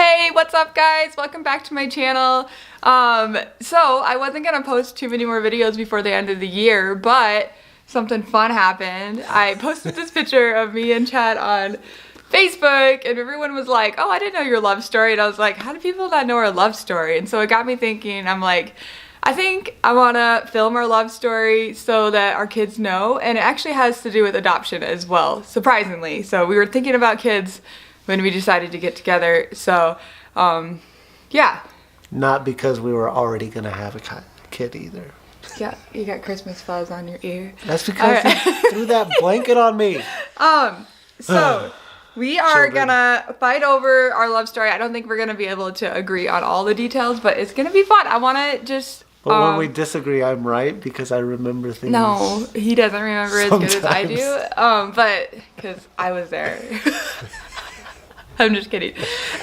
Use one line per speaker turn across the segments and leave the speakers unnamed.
Hey, what's up guys? Welcome back to my channel. So I wasn't gonna post too many more videos before the end of the year, but something fun happened. I posted this picture of me and Chad on Facebook and everyone was like, oh, I didn't know your love story. And I was like, how do people not know our love story? And so it got me thinking, I'm like, I think I wanna film our love story so that our kids know, and it actually has to do with adoption as well, surprisingly. So we were thinking about kids when we decided to get together, so yeah.
Not because we were already gonna have a kid either.
Yeah, you got Christmas fuzz on your ear.
That's because you threw that blanket on me.
So we are gonna fight over our love story. I don't think we're gonna be able to agree on all the details, but it's gonna be fun. I wanna just...
But when we disagree, I'm right because I remember things.
No, he doesn't remember as good as I do, but because I was there. I'm just kidding.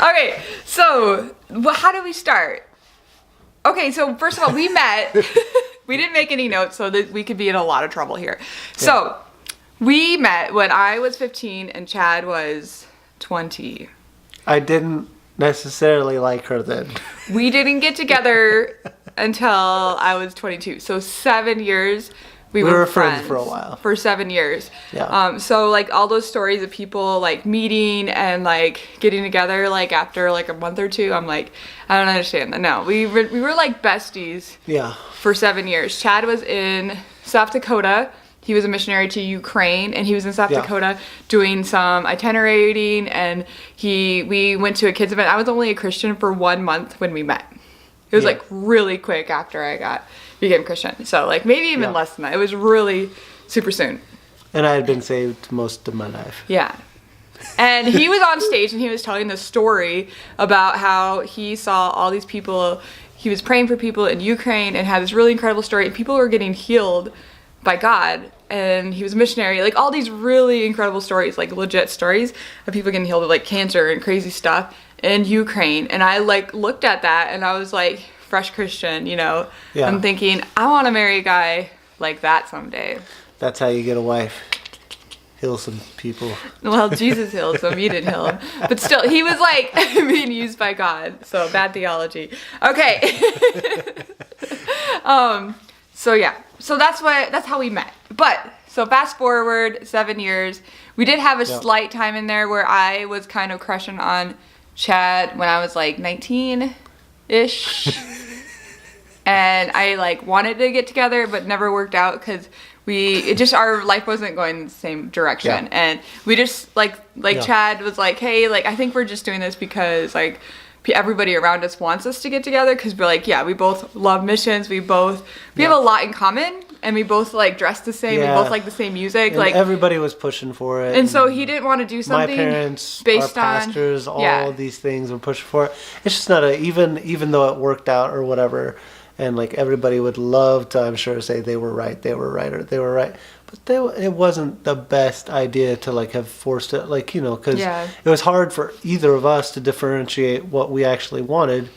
Okay, so how do we start? Okay, so first of all, we met. We didn't make any notes, so that we could be in a lot of trouble here. Yeah. So we met when I was 15 and Chad was 20.
I didn't necessarily like her then.
We didn't get together until I was 22. So 7 years. We were friends
for a while.
For 7 years.
Yeah.
So like all those stories of people like meeting and like getting together like after like a month or two, I'm like, I don't understand that. No, we were like besties.
Yeah. For
7 years. Chad was in South Dakota. He was a missionary to Ukraine, and he was in South Dakota doing some itinerating, and we went to a kids event. I was only a Christian for 1 month when we met. It was like really quick after I became Christian. So like maybe even less than that. It was really super soon.
And I had been saved most of my life.
Yeah. And he was on stage and he was telling this story about how he saw all these people. He was praying for people in Ukraine and had this really incredible story. And people were getting healed by God. And he was a missionary. Like all these really incredible stories, like legit stories of people getting healed of like cancer and crazy stuff in Ukraine. And I like looked at that and I was like, fresh Christian, you know. Yeah. I'm thinking, I want to marry a guy like that someday.
That's how you get a wife. Heal some people. Well,
Jesus healed some, you didn't heal him. But still, he was like being used by God. So bad theology. Okay. So yeah. So that's how we met. But so fast forward 7 years, we did have a slight time in there where I was kind of crushing on Chad when I was like 19-ish. And I like wanted to get together but never worked out because our life wasn't going in the same direction. And we just like Chad was like, hey, like I think we're just doing this because like everybody around us wants us to get together because we're like, we both love missions, we have a lot in common, and we both like dress the same, we both like the same music,
and
like
everybody was pushing for it,
and so he didn't want to do something.
My parents,
based
our pastors, all these things were pushing for it. It's just not even though it worked out or whatever, and like everybody would love to, I'm sure, say they were right, but it wasn't the best idea to like have forced it, like, you know, because it was hard for either of us to differentiate what we actually wanted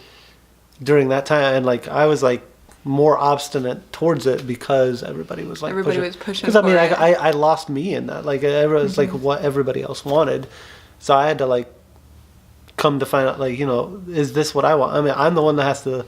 during that time, and like I was like more obstinate towards it because everybody was like pushing. Because I mean, I lost me in that, like it was like what everybody else wanted, so I had to like come to find out, like, you know, is this what I want? I mean, I'm the one that has to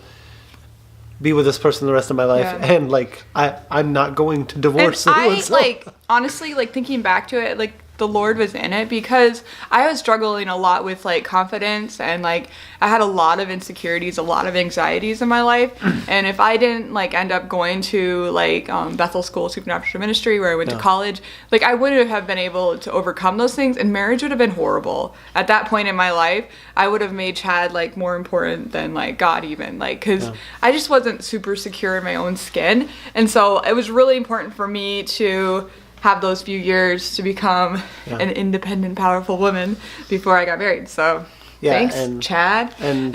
be with this person the rest of my life, and like I'm not going to divorce anyone.
Like honestly, like thinking back to it, like the Lord was in it because I was struggling a lot with like confidence, and like I had a lot of insecurities, a lot of anxieties in my life. And if I didn't like end up going to like Bethel School of Supernatural Ministry where I went to college, like I wouldn't have been able to overcome those things, and marriage would have been horrible. At that point in my life, I would have made Chad like more important than like God even, like because I just wasn't super secure in my own skin. And so it was really important for me to have those few years to become an independent, powerful woman before I got married. So thanks, Chad.
And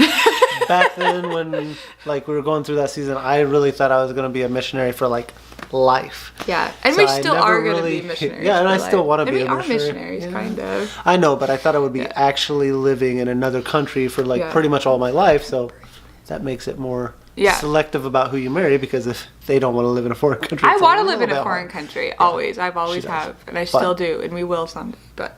back then when like we were going through that season, I really thought I was going to be a missionary for like life.
Yeah, and so we still are going to be missionaries.
Yeah, and I still want to be a missionary.
We are missionaries, kind of.
I know, but I thought I would be actually living in another country for like pretty much all my life, so that makes it more selective about who you marry, because if they don't want to live in a foreign country,
I
it's
want to
little
live in
bit
a foreign
hard.
country. Always. I've always
does.
have. And I
But-
still do. And we will someday. But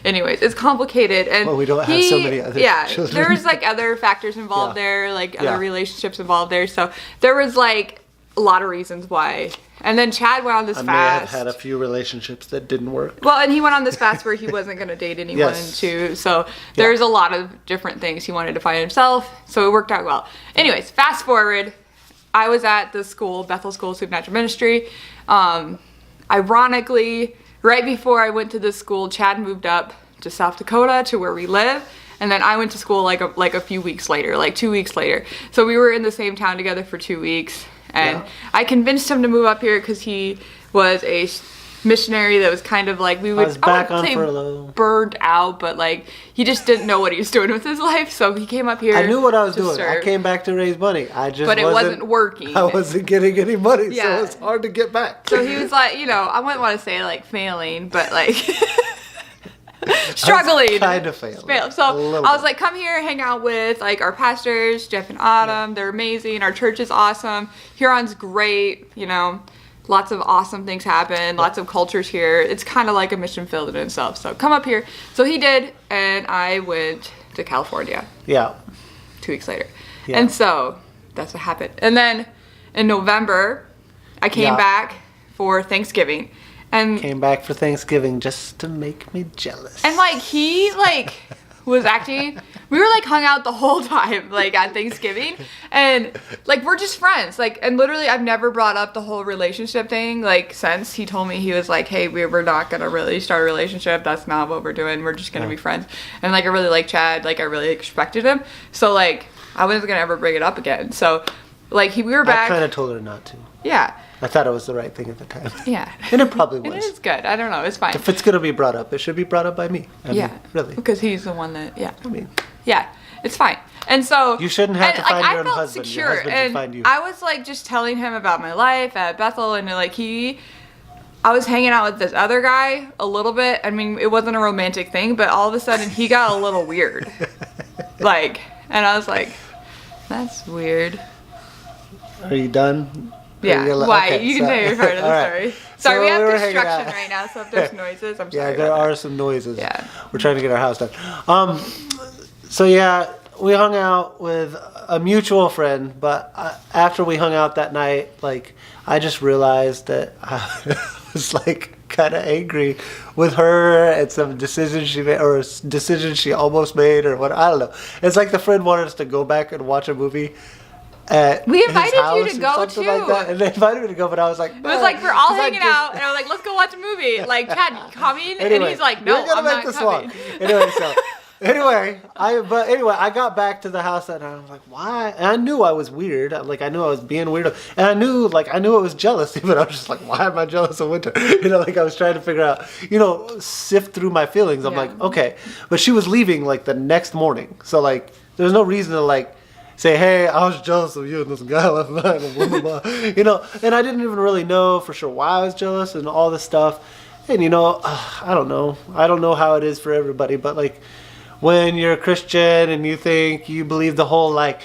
anyways, it's complicated. And
Well, we don't have so many other children.
There's like other factors involved
Yeah.
there, like
Yeah.
other relationships involved there. So there was like a lot of reasons why. And then Chad went on this
I
fast.
may have had a few relationships that didn't work.
Well, and he went on this fast where he wasn't going to date anyone
Yes.
too. So there's a lot of different things he wanted to find himself. So it worked out well. Anyways, fast forward. I was at the school, Bethel School of Supernatural Ministry. Ironically, right before I went to this school, Chad moved up to South Dakota to where we live. And then I went to school like a few weeks later, like 2 weeks later. So we were in the same town together for 2 weeks. And I convinced him to move up here because he was a missionary that was kind of like,
I was back on furlough.
burned out, but like he just didn't know what he was doing with his life. So he came up here.
I knew what I was
to
doing. I
serve.
came back to raise money.
But it wasn't working.
I wasn't getting any money,
Yeah.
so it's hard to get back.
So he was like, I wouldn't want to say like failing, but like struggling.
Kind of failing.
So
A little
I was
bit.
like, come here, hang out with like our pastors, Jeff and Autumn. They're amazing. Our church is awesome. Huron's great. Lots of awesome things happen. Lots of cultures here. It's kind of like a mission field in itself. So come up here. So he did, and I went to California
Yeah.
2 weeks later.
Yeah.
And so that's what happened. And then in November, I came
Yeah.
back for Thanksgiving. And
Came back for Thanksgiving just to make me jealous.
And like he like was acting, we were like hung out the whole time like at Thanksgiving, and like we're just friends, like, and literally I've never brought up the whole relationship thing like since he told me. He was like, hey, we're not gonna really start a relationship, that's not what we're doing, we're just gonna be friends. And like I really like Chad, like I really respected him, so like I wasn't gonna ever bring it up again. So like we were
I
back.
kind of told her not to.
Yeah.
I thought it was the right thing at the time.
Yeah.
And it probably
It
was.
is good. I don't know. It's fine.
If it's going to be brought up, it should be brought up by me. I
Yeah.
mean, really.
Because he's the one that, yeah.
I mean,
Yeah, it's fine. And so
You shouldn't have
and,
to find
like,
your own
I felt
husband. Your
secure,
husband should
and
find you.
I was like just telling him about my life at Bethel, and like I was hanging out with this other guy a little bit. I mean, it wasn't a romantic thing, but all of a sudden he got a little weird. Like, and I was like, that's weird.
Are you done?
Yeah. Why? You can tell your part of the
All right.
story. Sorry,
So
we have
we were hanging
construction
out.
right now, so if there's noises, I'm sorry.
Yeah, there
about
are
that.
some noises.
Yeah.
We're trying to get our house done. So yeah, we hung out with a mutual friend, but after we hung out that night, like, I just realized that I was like kind of angry with her and some decisions she made, or decisions she almost made, or what, I don't know. It's like the friend wanted us to go back and watch a movie at
We
his
invited you
house
to
or
go,
something like
too.
that, and they invited me to go, but I was like,
It was like we're all hanging out, and I was like, "Let's go watch a movie." Like, Chad, coming, and he's like, "No,
we're gonna
I'm
make
not
this
coming."
long. Anyway, I got back to the house and I was like, why? And I knew I was weird. Like, I knew I was being weird, and I knew it was jealousy. But I was just like, why am I jealous of Winter? Like I was trying to figure out, sift through my feelings. I'm
Yeah.
like, okay, but she was leaving like the next morning, so like there's no reason to like say, hey, I was jealous of you and this guy last night, and blah, blah, blah. And I didn't even really know for sure why I was jealous and all this stuff. And I don't know. I don't know how it is for everybody, but like when you're a Christian and you think you believe the whole like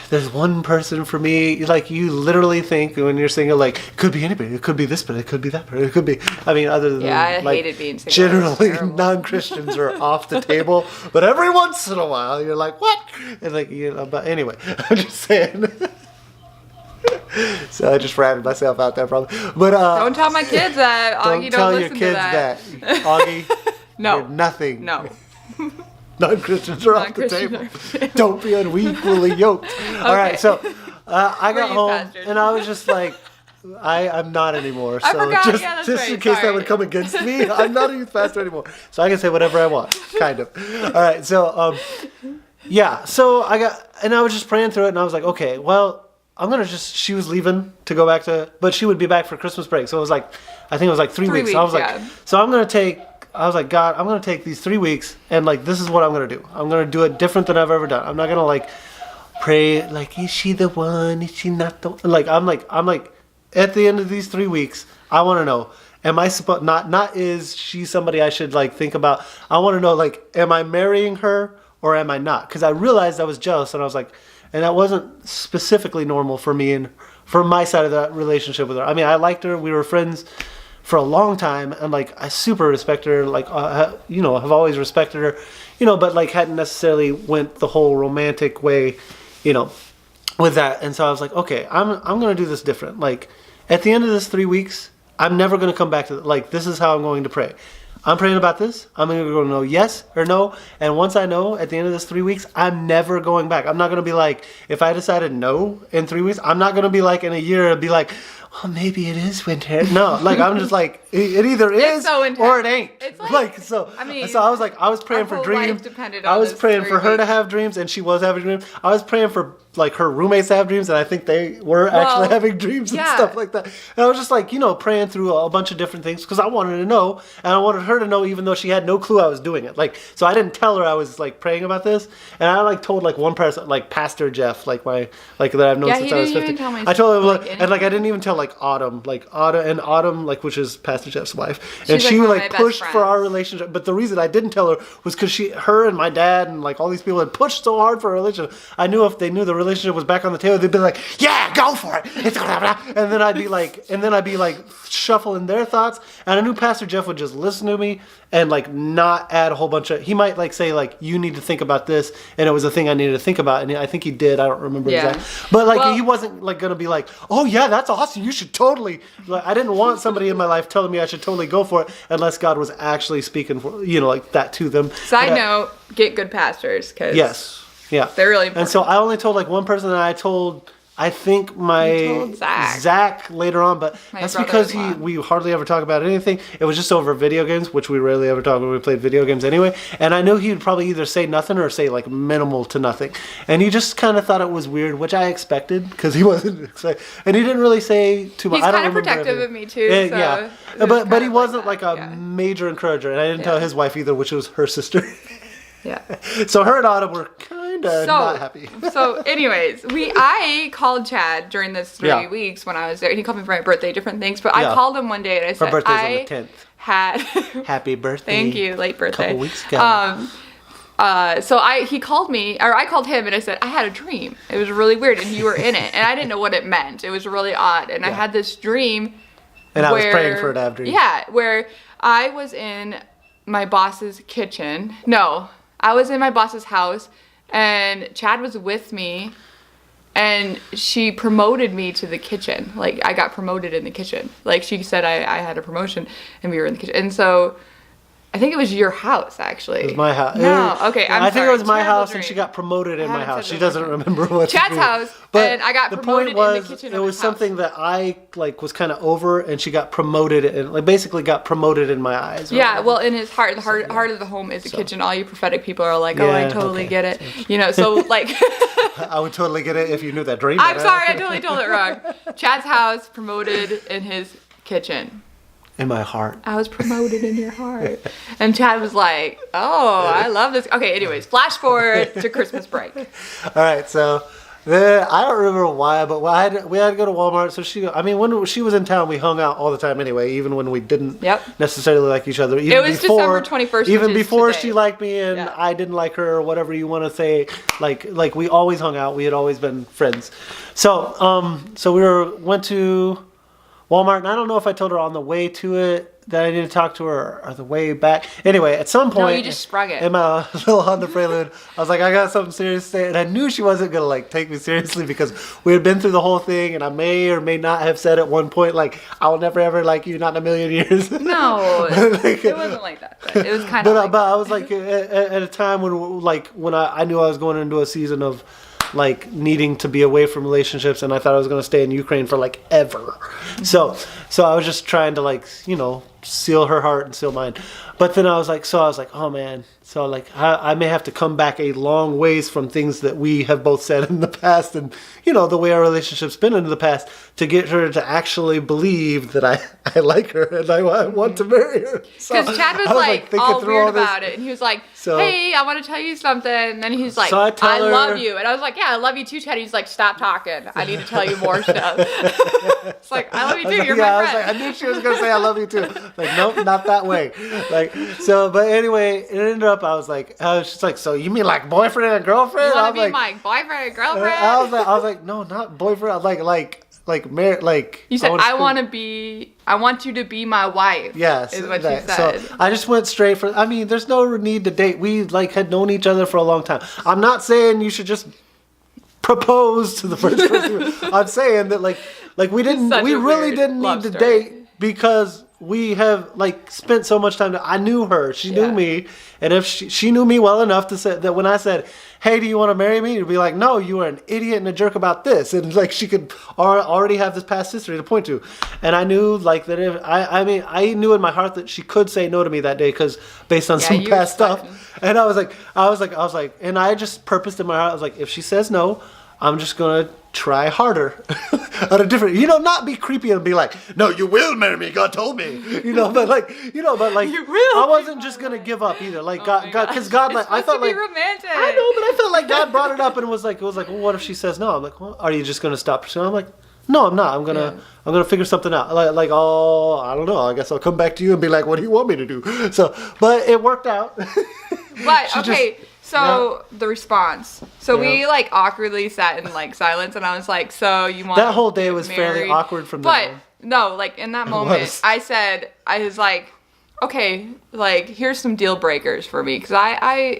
there's one person for me, like you literally think when you're single, like it could be anybody, it could be this person, it could be that person, it could be. I mean, other than
I
like,
hated being single. It was
generally
terrible.
non-Christians are off the table, but every once in a while you're like, what? And like but anyway, I'm just saying. So I just ratted myself out there, probably. But
Don't tell my kids that.
don't
Augie,
tell
don't
your
listen
kids
to that.
Augie,
No.
you're nothing.
No.
Non-Christians are off the
Non-Christians
table. Don't be unequally yoked. All right, so I got
you
home
bastard.
and I was just like, I'm not anymore.
I
So
forgot.
just,
Yeah, that's
just
right.
in case that
Sorry.
would come against me, I'm not a youth pastor anymore. So I can say whatever I want, kind of. All right, so yeah, so I was just praying through it, and I was like, okay, well, she was leaving to go back but she would be back for Christmas break. So it was like, I think it was like 3 weeks. So I was like,
yeah.
so I was like, God, I'm going to take these 3 weeks, and like, this is what I'm going to do. I'm going to do it different than I've ever done. I'm not going to like pray, like, is she the one? Is she not the one? Like, I'm like, at the end of these 3 weeks, I want to know, am I supposed, not is she somebody I should like think about? I want to know, like, am I marrying her or am I not? Because I realized I was jealous, and I was like, And that wasn't specifically normal for me and from my side of that relationship with her. I mean, I liked her. We were friends for a long time, and like I super respect her. Like you know, have always respected her. You know, but like hadn't necessarily went the whole romantic way. You know, with that. And so I was like, okay, I'm gonna do this different. Like at the end of this 3 weeks, I'm never gonna come back to like this is how I'm going to pray. I'm praying about this. I'm going to know yes or no. And once I know at the end of this 3 weeks, I'm never going back. I'm not going to be like, if I decided no in 3 weeks, I'm not going to be like in a year and be like, oh, maybe it is winter. No, like I'm just like, it either is or it ain't. It's like so. I mean, so I was like, I was praying for dreams. I was praying for her to have dreams, and she was having dreams. I was praying for like her roommates to have dreams, and I think they were actually having dreams and stuff like that. And I was just like, you know, praying through a bunch of different things because I wanted to know, and I wanted her to know, even though she had no clue I was doing it. Like, so I didn't tell her I was like praying about this, and I like told like one person, like Pastor Jeff, like my like that I've known since I was 15. I told him like, and like I didn't even tell like Autumn, like which is Pastor Jeff's wife, and she like pushed for our relationship. But the reason I didn't tell her was because her and my dad and like all these people had pushed so hard for a relationship. I knew if they knew the relationship was back on the table, they'd be like, yeah, go for it. It's blah, blah. And then I'd be like shuffling their thoughts. And I knew Pastor Jeff would just listen to me and like not add a whole bunch of, he might like say like, you need to think about this. And it was a thing I needed to think about. And I think he did. I don't remember exactly. But like, he wasn't like going to be like, oh yeah, that's awesome. You should totally, like, I didn't want somebody in my life telling me I should totally go for it unless God was actually speaking for, you know, like that to them.
Side note, get good pastors. Cause
yeah.
They're really important.
And so I only told like one person, and I think my Zach later on, but that's because we hardly ever talk about anything. It was just over video games, which we rarely ever talk when we played video games anyway. And I knew he would probably either say nothing or say like minimal to nothing. And he just kind of thought it was weird, which I expected because he wasn't excited. And he didn't really say too much.
He's kind of protective of me too.
Yeah, but he wasn't like a major encourager, and I didn't tell his wife either, which was her sister.
Yeah.
So her and Autumn were kind of not happy.
So anyways, I called Chad during this 3 weeks when I was there. He called me for my birthday, different things. But I called him one day and I said,
her birthday's on the 10th.
Had
happy birthday.
Thank you, late birthday.
A couple weeks ago.
So he called me, or I called him and I said, I had a dream. It was really weird and you were in it. And I didn't know what it meant. It was really odd. And I had this dream.
And I was praying for her to have dreams.
Yeah, where I was in my boss's kitchen. No. I was in my boss's house, and Chad was with me, and she promoted me to the kitchen. Like, I got promoted in the kitchen. Like, she said I had a promotion, and we were in the kitchen. And so, I think it was your house, actually.
It was my house.
No, okay,
I think it was my house, and she got promoted in my house. She doesn't remember what
Chad's house,
but
and I got promoted in the kitchen.
It was something that I like was kind of over, and she got promoted, and like basically got promoted in my eyes.
Yeah, well, in his heart, the heart of the home is the kitchen. All you prophetic people are like, oh, I totally get it. You know, so like.
I would totally get it if you knew that dream.
I'm sorry, I totally told it wrong. Chad's house, promoted in his kitchen.
In my heart.
I was promoted in your heart. And Chad was like, oh, I love this. Okay, anyways, flash forward to Christmas break.
All right, so I don't remember why, but we had to go to Walmart. So when she was in town, we hung out all the time anyway, even when we didn't necessarily like each other. Even
it was December 21st.
Even before she liked me and I didn't like her, or whatever you want to say. Like we always hung out. We had always been friends. So went to Walmart, and I don't know if I told her on the way to it that I needed to talk to her or the way back. Anyway, at some point,
no, you just sprung it.
In my little Honda Prelude, I was like, I got something serious to say, and I knew she wasn't gonna like take me seriously because we had been through the whole thing, and I may or may not have said at one point like, I will never ever like you, not in a million years.
No, like, it wasn't like that. But it was kind of.
But I was like at a time when I knew I was going into a season of like needing to be away from relationships, and I thought I was going to stay in Ukraine for like ever. So I was just trying to like, you know, seal her heart and seal mine. But then I was like, oh man. So like, I may have to come back a long ways from things that we have both said in the past, and you know, the way our relationship's been in the past, to get her to actually believe that I like her and I want to marry her.
Because Chad was like all weird about it, and he was like, hey, I want to tell you something. And then he's like, I love you. And I was like, yeah, I love you too, Chad. He's like, stop talking. I need to tell you more stuff. It's like, I love you too. You're my friend.
I knew she was going to say I love you too. Like, nope, not that way. Like, so, but anyway, it ended up, she's like, so you mean like boyfriend and girlfriend?
You want to be my boyfriend and girlfriend?
I was like, no, not boyfriend. Like married, like.
You said, I want you to be my wife.
Yes.
Is what you said. So
I just went straight for, there's no need to date. We like had known each other for a long time. I'm not saying you should just propose to the first person. I'm saying that like we really didn't need to date because we have like spent so much time. I knew her. She knew me. And if she knew me well enough to say that when I said, hey, do you want to marry me? You'd be like, no, you are an idiot and a jerk about this. And like she could already have this past history to point to. And I knew like that if I knew in my heart that she could say no to me that day because based on some past stuff. And I was like, and I just purposed in my heart, I was like, if she says no, I'm just going to try harder on a different, not be creepy and be like, no, you will marry me. God told me, but you will. I wasn't just going to give up either. Like because God, like, I felt like,
romantic.
I know, but I felt like God brought it up and it was like, well, what if she says no? I'm like, well, are you just going to stop pursuing? I'm like, no, I'm not. I'm gonna figure something out. Oh, I don't know. I guess I'll come back to you and be like, what do you want me to do? So, but it worked out.
But okay. So the response. So we like awkwardly sat in like silence, and I was like, "So you want?"
That whole day was fairly awkward from
But no, like in that moment, I was like, "Okay, like here's some deal breakers for me," because I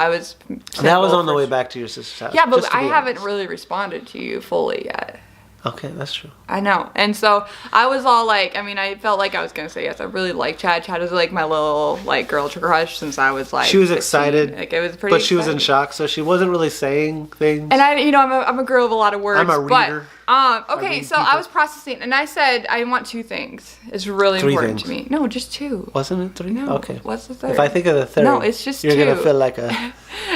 was.
That was on the way back to your sister's house.
Yeah, but I haven't really responded to you fully yet.
Okay, that's true.
I know. And so I was all like, I felt like I was going to say yes. I really like Chad. Chad was like my little like girl crush since I was like
She was
15.
excited.
Like it was pretty
But she was in shock, so she wasn't really saying things.
And I'm a girl of a lot of words.
I'm a reader.
Okay, so I was processing and I said I want two things. It's really important to me. No, just two.
Wasn't it three?
No.
Okay.
What's the third?
If I think of the third,
no, it's just
you're
two.
gonna feel like a.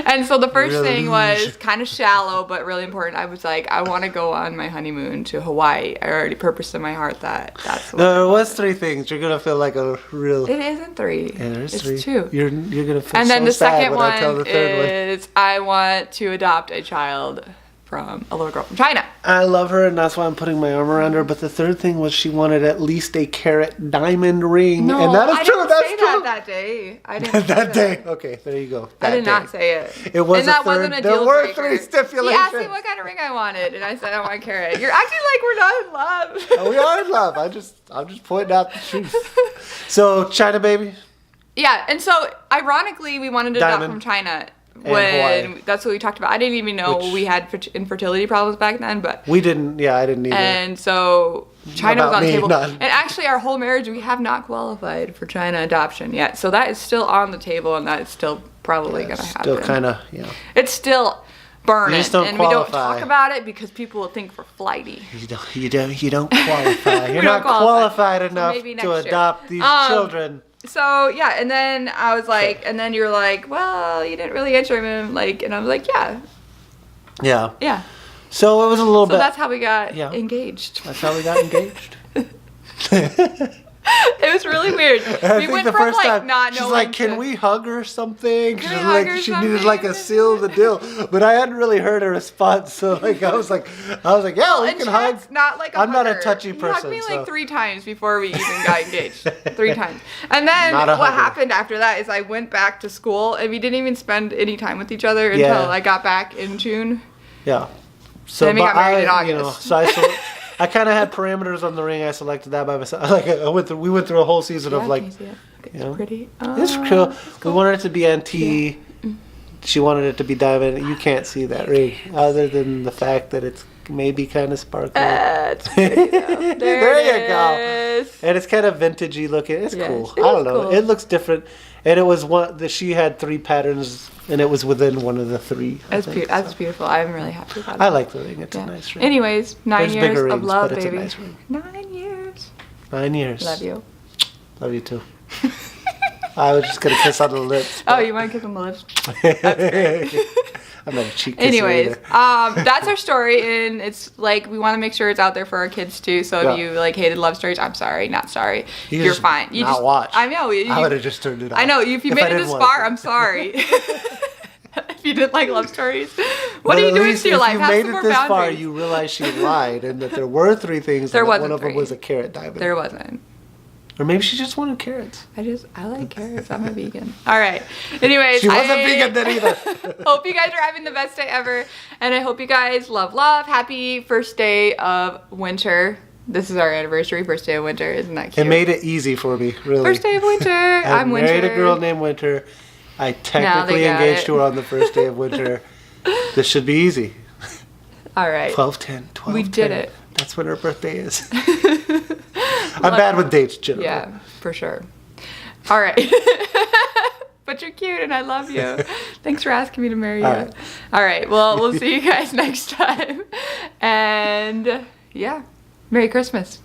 And so the first thing was kind of shallow but really important. I was like, I want to go on my honeymoon to Hawaii. I already purposed in my heart that that's. What
there was three things. You're gonna feel like a real.
It isn't three.
Yeah, there's
it's
three.
Two.
You're gonna feel.
And then
so
the
sad
second
when I tell the
one
third
is I want to adopt a child from a little girl from China.
I love her, and that's why I'm putting my arm around her. But the third thing was she wanted at least a carat diamond ring,
no,
and that is
I
true.
Didn't
That's
say
true.
That day. I didn't.
That day. Okay, there you go.
I did not say it.
It was
and
a
that
third.
Wasn't a
There
deal
were
breaker.
three stipulations.
He asked me what kind of ring I wanted, and I said I want a carat. You're acting like we're not in love.
Oh, we are in love. I'm just pointing out the truth. So China baby.
Yeah, and so ironically, we wanted to adopt
Diamond.
from China.
Hawaii.
When that's what we talked about. I didn't even know we had infertility problems back then, but
we didn't. Yeah, I didn't either.
And so China was
About
on the
me,
table.
not-
And actually, our whole marriage, we have not qualified for China adoption yet. So that is still on the table, and that is still probably going to happen.
Still kind of,
It's still burning,
You just don't
and we don't
qualify.
talk about it because people will think we're flighty.
You don't qualify. You're
don't
not qualified
So
enough
maybe
to
next year.
adopt these children.
So yeah, and then I was like, and then you're like, well, you didn't really answer him, like, and I was like,
Yeah.
yeah.
So it was a little
So
bit.
that's how we got engaged.
That's how we got engaged.
It was really weird. We went from like not
she's
knowing.
like, "Can we hug or something?"
Can we hug or
she needed
something?
like a seal the deal, but I hadn't really heard a response. So like I was like, "Yeah, we
And
can hug."
Chad's not like a
I'm not a
hugger.
touchy
He
person,
hugged me
so-
like 3 times before we even got engaged. 3 times. And then
Not a
what
hugger.
happened after that is I went back to school and we didn't even spend any time with each other until
Yeah.
I got back in June.
Yeah. So
Then we got
but
married in
I,
August.
so I kind of had parameters on the ring. I selected that by myself. Like we went through a whole season of like.
Can you see it? It's
know,
pretty.
It's cool. We wanted it to be antique. She wanted it to be diamond. You can't see that ring, other than the fact that it's maybe kind of sparkly.
It's pretty though.
There you go.
is.
And it's kind of vintagey looking. It's
Yes,
cool.
it
I don't
is
know.
cool.
It looks different. And it was one that she had 3 patterns, and it was within one of the 3.
That's beautiful. I'm really happy about it.
I like the ring. It's
Yeah.
a nice ring.
Anyways, 9
There's
years
bigger
of
rings,
love,
but it's a
baby.
nice ring.
9 years.
9 years.
Love you.
Love you too. I was just gonna kiss on the lips.
Oh, you want to kiss on the lips? That's great.
I'm not a cheek kisser
Anyways,
either.
that's our story, and it's like we want to make sure it's out there for our kids too. So if you like hated love stories, I'm sorry, not sorry.
You
You're
just
fine. You
not
just
watch.
I know.
I would have just turned it off.
I know. If you
I
made it
didn't
this
want
far,
to.
I'm sorry. If you didn't like love stories, what
But
are you
at
doing
least
to your
if
life?
you
Have
made
some
it
more
this far,
boundaries.
you realize she lied and that there were 3 things.
There
and that
wasn't
one of them
3.
was a carat diamond.
There wasn't.
Or maybe she just wanted carrots.
I like carrots. I'm a vegan. All right. Anyways,
She wasn't vegan then either.
Hope you guys are having the best day ever. And I hope you guys love. Happy first day of winter. This is our anniversary, first day of winter. Isn't that cute?
It made it easy for me, really.
First day of winter. I'm Winter.
I married a girl named Winter. I technically engaged to her on the first day of winter. This should be easy.
All right.
12/10.
We did it.
That's when her birthday is. I'm bad with dates, generally.
Yeah, for sure. All right. But you're cute and I love you. Thanks for asking me to marry you.
Right.
All right. Well, we'll see you guys next time. And yeah, Merry Christmas.